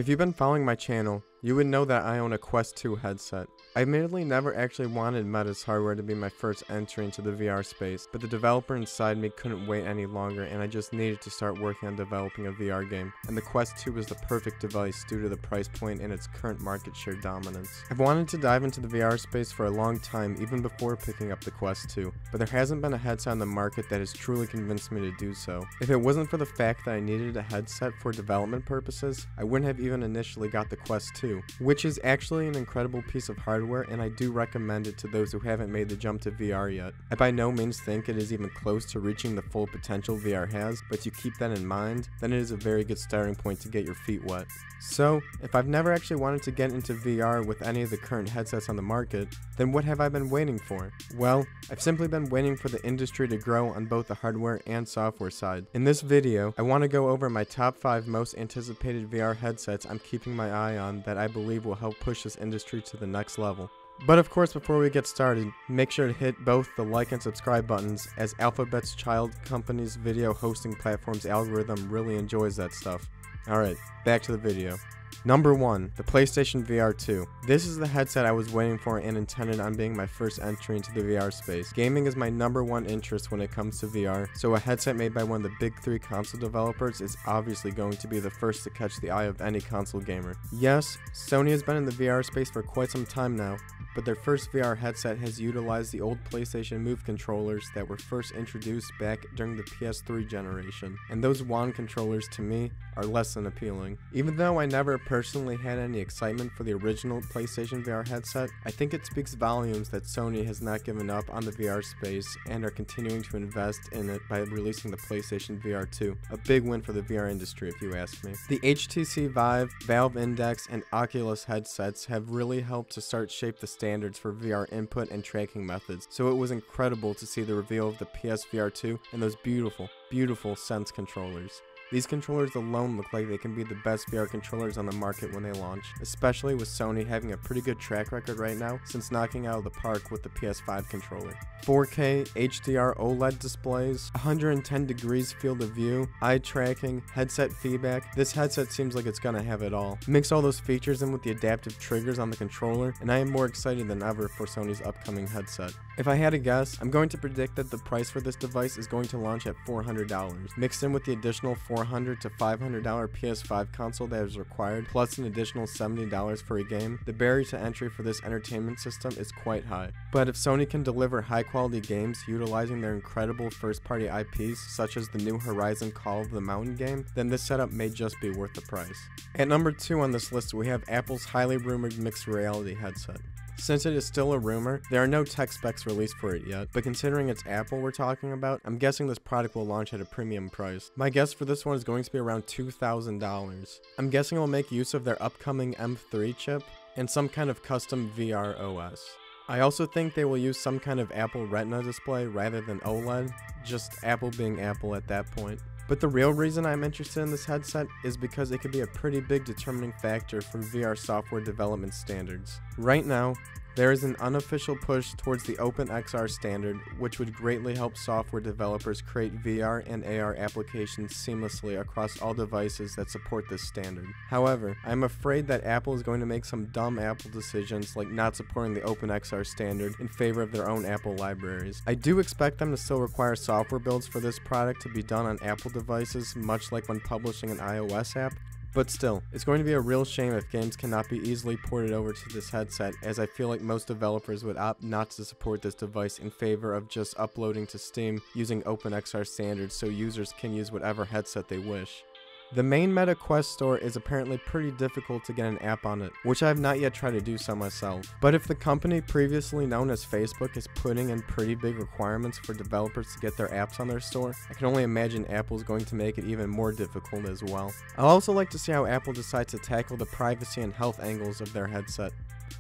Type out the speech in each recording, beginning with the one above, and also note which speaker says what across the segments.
Speaker 1: If you've been following my channel, you would know that I own a Quest 2 headset. I admittedly never actually wanted Meta's hardware to be my first entry into the VR space, but the developer inside me couldn't wait any longer and I just needed to start working on developing a VR game, and the Quest 2 was the perfect device due to the price point and its current market share dominance. I've wanted to dive into the VR space for a long time, even before picking up the Quest 2, but there hasn't been a headset on the market that has truly convinced me to do so. If it wasn't for the fact that I needed a headset for development purposes, I wouldn't have even initially got the Quest 2, which is actually an incredible piece of hardware, and I do recommend it to those who haven't made the jump to VR yet. I by no means think it is even close to reaching the full potential VR has, but if you keep that in mind, then it is a very good starting point to get your feet wet. So, if I've never actually wanted to get into VR with any of the current headsets on the market, then what have I been waiting for? Well, I've simply been waiting for the industry to grow on both the hardware and software side. In this video, I want to go over my top 5 most anticipated VR headsets I'm keeping my eye on that I believe will help push this industry to the next level. But of course, before we get started, make sure to hit both the like and subscribe buttons, as Alphabet's child company's video hosting platform's algorithm really enjoys that stuff. Alright, back to the video. Number 1, the PlayStation VR2. This is the headset I was waiting for and intended on being my first entry into the VR space. Gaming is my number one interest when it comes to VR, so a headset made by one of the big 3 console developers is obviously going to be the first to catch the eye of any console gamer. Yes, Sony has been in the VR space for quite some time now, but their first VR headset has utilized the old PlayStation Move controllers that were first introduced back during the PS3 generation, and those wand controllers to me are less than appealing. Even though I never personally had any excitement for the original PlayStation VR headset, I think it speaks volumes that Sony has not given up on the VR space and are continuing to invest in it by releasing the PlayStation VR2, a big win for the VR industry if you ask me. The HTC Vive, Valve Index, and Oculus headsets have really helped to start shape the standards for VR input and tracking methods, so it was incredible to see the reveal of the PSVR2 and those beautiful Sense controllers. These controllers alone look like they can be the best VR controllers on the market when they launch, especially with Sony having a pretty good track record right now since knocking out of the park with the PS5 controller. 4K HDR OLED displays, 110 degrees field of view, eye tracking, headset feedback. This headset seems like it's gonna have it all. Mix all those features in with the adaptive triggers on the controller, and I am more excited than ever for Sony's upcoming headset. If I had to guess, I'm going to predict that the price for this device is going to launch at $400, mixed in with the additional $400 to $500 PS5 console that is required, plus an additional $70 for a game. The barrier to entry for this entertainment system is quite high. But if Sony can deliver high-quality games utilizing their incredible first-party IPs, such as the new Horizon Call of the Mountain game, then this setup may just be worth the price. At number 2 on this list, we have Apple's highly rumored mixed reality headset. Since it is still a rumor, there are no tech specs released for it yet, but considering it's Apple we're talking about, I'm guessing this product will launch at a premium price. My guess for this one is going to be around $2,000. I'm guessing it will make use of their upcoming M3 chip and some kind of custom VR OS. I also think they will use some kind of Apple Retina display rather than OLED, just Apple being Apple at that point. But the real reason I'm interested in this headset is because it could be a pretty big determining factor for VR software development standards. Right now, there is an unofficial push towards the OpenXR standard, which would greatly help software developers create VR and AR applications seamlessly across all devices that support this standard. However, I'm afraid that Apple is going to make some dumb Apple decisions like not supporting the OpenXR standard in favor of their own Apple libraries. I do expect them to still require software builds for this product to be done on Apple devices, much like when publishing an iOS app. But still, it's going to be a real shame if games cannot be easily ported over to this headset, as I feel like most developers would opt not to support this device in favor of just uploading to Steam using OpenXR standards so users can use whatever headset they wish. The main Meta Quest store is apparently pretty difficult to get an app on it, which I have not yet tried to do so myself. But if the company previously known as Facebook is putting in pretty big requirements for developers to get their apps on their store, I can only imagine Apple is going to make it even more difficult as well. I'll also like to see how Apple decides to tackle the privacy and health angles of their headset.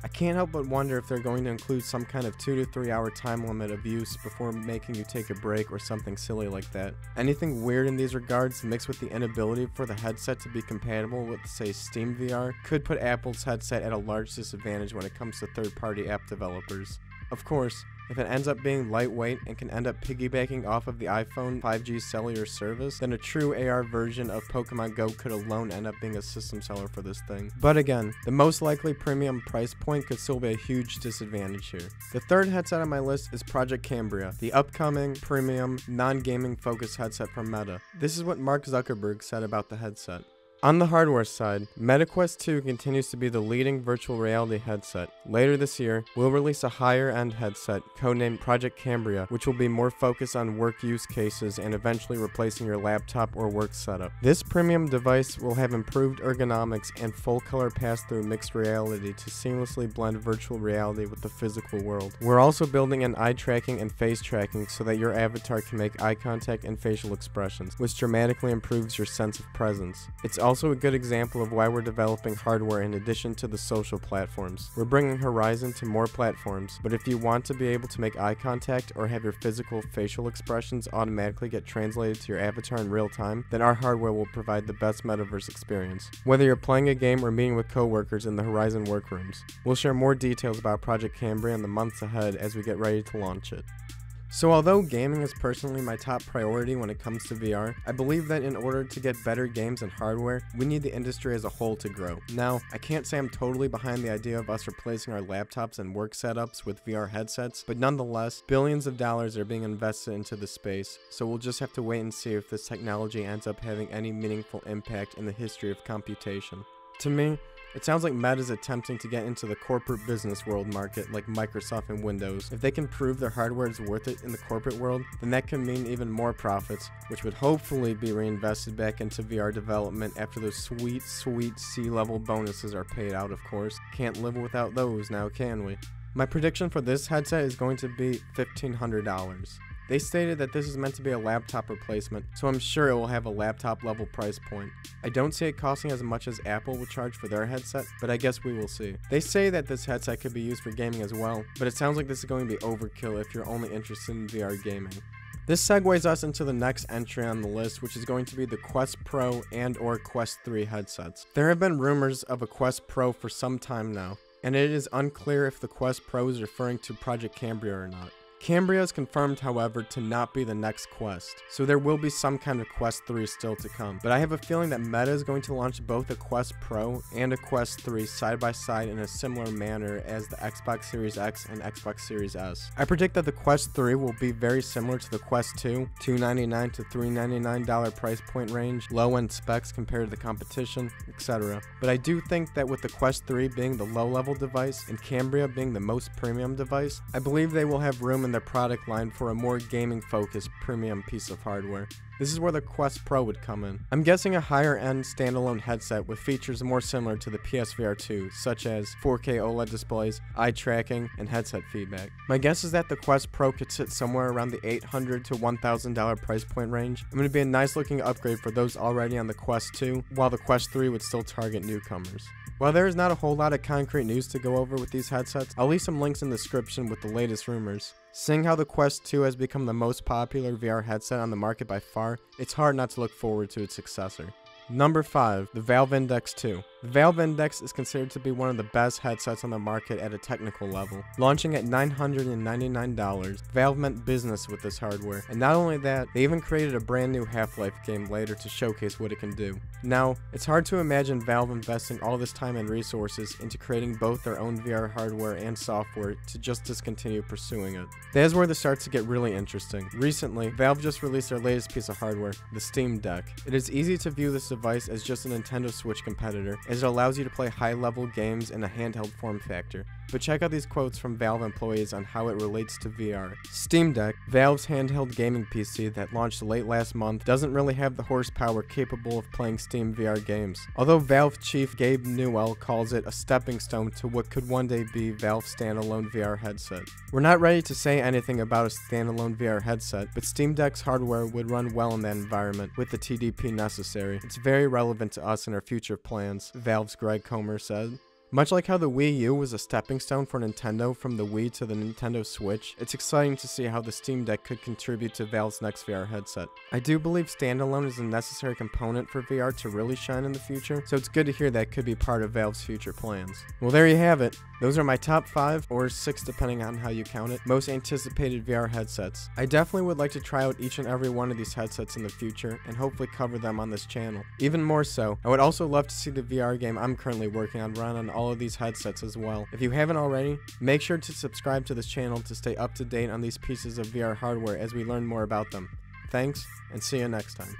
Speaker 1: I can't help but wonder if they're going to include some kind of 2 to 3 hour time limit of use before making you take a break or something silly like that. Anything weird in these regards, mixed with the inability for the headset to be compatible with, say, Steam VR, could put Apple's headset at a large disadvantage when it comes to third-party app developers. Of course, If it ends up being lightweight and can end up piggybacking off of the iPhone 5G cellular service, then a true AR version of Pokemon Go could alone end up being a system seller for this thing. But again, the most likely premium price point could still be a huge disadvantage here. The third headset on my list is Project Cambria, the upcoming premium non-gaming focused headset from Meta. This is what Mark Zuckerberg said about the headset. On the hardware side, MetaQuest 2 continues to be the leading virtual reality headset. Later this year, we'll release a higher-end headset, codenamed Project Cambria, which will be more focused on work use cases and eventually replacing your laptop or work setup. This premium device will have improved ergonomics and full-color pass-through mixed reality to seamlessly blend virtual reality with the physical world. We're also building in eye tracking and face tracking so that your avatar can make eye contact and facial expressions, which dramatically improves your sense of presence. It's also a good example of why we're developing hardware in addition to the social platforms. We're bringing Horizon to more platforms, but if you want to be able to make eye contact or have your physical facial expressions automatically get translated to your avatar in real time, then our hardware will provide the best metaverse experience, whether you're playing a game or meeting with coworkers in the Horizon workrooms. We'll share more details about Project Cambria in the months ahead as we get ready to launch it. So although gaming is personally my top priority when it comes to VR, I believe that in order to get better games and hardware, we need the industry as a whole to grow. Now, I can't say I'm totally behind the idea of us replacing our laptops and work setups with VR headsets, but nonetheless, billions of dollars are being invested into the space, so we'll just have to wait and see if this technology ends up having any meaningful impact in the history of computation. To me, it sounds like Meta is attempting to get into the corporate business world market like Microsoft and Windows. If they can prove their hardware is worth it in the corporate world, then that can mean even more profits, which would hopefully be reinvested back into VR development after those sweet C-level bonuses are paid out, of course. Can't live without those now, can we? My prediction for this headset is going to be $1,500. They stated that this is meant to be a laptop replacement, so I'm sure it will have a laptop level price point. I don't see it costing as much as Apple would charge for their headset, but I guess we will see. They say that this headset could be used for gaming as well, but it sounds like this is going to be overkill if you're only interested in VR gaming. This segues us into the next entry on the list, which is going to be the Quest Pro and or Quest 3 headsets. There have been rumors of a Quest Pro for some time now, and it is unclear if the Quest Pro is referring to Project Cambria or not. Cambria is confirmed, however, to not be the next Quest, so there will be some kind of Quest 3 still to come. But I have a feeling that Meta is going to launch both a Quest Pro and a Quest 3 side by side in a similar manner as the Xbox Series X and Xbox Series S. I predict that the Quest 3 will be very similar to the Quest 2, $299 to $399 price point range, low-end specs compared to the competition, etc. But I do think that with the Quest 3 being the low-level device and Cambria being the most premium device, I believe they will have room in their product line for a more gaming-focused premium piece of hardware. This is where the Quest Pro would come in. I'm guessing a higher-end standalone headset with features more similar to the PSVR2, such as 4K OLED displays, eye tracking, and headset feedback. My guess is that the Quest Pro could sit somewhere around the $800 to $1,000 price point range. It would be a nice-looking upgrade for those already on the Quest 2, while the Quest 3 would still target newcomers. While there is not a whole lot of concrete news to go over with these headsets, I'll leave some links in the description with the latest rumors. Seeing how the Quest 2 has become the most popular VR headset on the market by far, it's hard not to look forward to its successor. Number 5, the Valve Index 2. The Valve Index is considered to be one of the best headsets on the market at a technical level. Launching at $999, Valve meant business with this hardware, and not only that, they even created a brand new Half-Life game later to showcase what it can do. Now, it's hard to imagine Valve investing all this time and resources into creating both their own VR hardware and software to just discontinue pursuing it. That is where this starts to get really interesting. Recently, Valve just released their latest piece of hardware, the Steam Deck. It is easy to view this device as just a Nintendo Switch competitor, as it allows you to play high-level games in a handheld form factor. But check out these quotes from Valve employees on how it relates to VR. Steam Deck, Valve's handheld gaming PC that launched late last month, doesn't really have the horsepower capable of playing Steam VR games. Although Valve chief Gabe Newell calls it a stepping stone to what could one day be Valve's standalone VR headset. We're not ready to say anything about a standalone VR headset, but Steam Deck's hardware would run well in that environment with the TDP necessary. It's very relevant to us and our future plans, Valve's Greg Comer said. Much like how the Wii U was a stepping stone for Nintendo from the Wii to the Nintendo Switch, it's exciting to see how the Steam Deck could contribute to Valve's next VR headset. I do believe standalone is a necessary component for VR to really shine in the future, so it's good to hear that could be part of Valve's future plans. Well, there you have it. Those are my top 5, or 6 depending on how you count it, most anticipated VR headsets. I definitely would like to try out each and every one of these headsets in the future, and hopefully cover them on this channel. Even more so, I would also love to see the VR game I'm currently working on run on all of these headsets as well. If you haven't already, make sure to subscribe to this channel to stay up to date on these pieces of VR hardware as we learn more about them. Thanks, and see you next time.